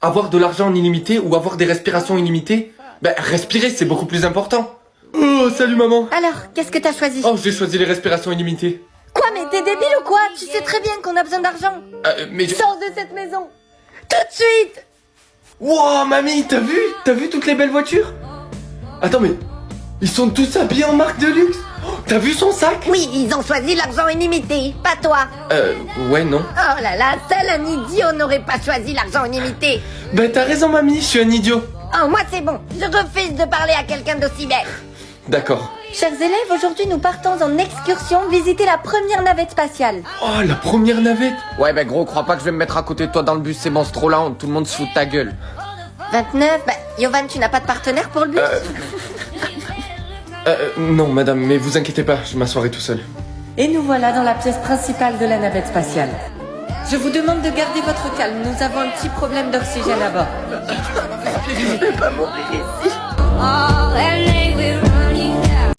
Avoir de l'argent en illimité ou avoir des respirations illimitées? Ben, respirer, c'est beaucoup plus important. Oh, salut maman. Alors, qu'est-ce que t'as choisi? Oh, j'ai choisi les respirations illimitées. Quoi, mais t'es débile ou quoi? Tu sais très bien qu'on a besoin d'argent. Mais Sors de cette maison. Tout de suite. Wow, mamie, t'as vu? T'as vu toutes les belles voitures? Attends, mais ils sont tous habillés en marque de luxe. Oh, t'as vu son sac? Oui, ils ont choisi l'argent illimité, pas toi. Ouais, non. Oh là là, seul un idiot n'aurait pas choisi l'argent illimité. Ben, t'as raison, mamie, je suis un idiot. Oh, moi c'est bon, je refuse de parler à quelqu'un d'aussi bête. D'accord. Chers élèves, aujourd'hui nous partons en excursion visiter la première navette spatiale. Oh, la première navette. Ouais, bah gros, crois pas que je vais me mettre à côté de toi dans le bus, c'est bon, c'est trop la honte, tout le monde se fout de ta gueule. 29, bah, Yovan, tu n'as pas de partenaire pour le bus? Non, madame, mais vous inquiétez pas, je m'assoirai tout seul. Et nous voilà dans la pièce principale de la navette spatiale. Je vous demande de garder votre calme, nous avons un petit problème d'oxygène à bord. Je ne peux pas mourir ici.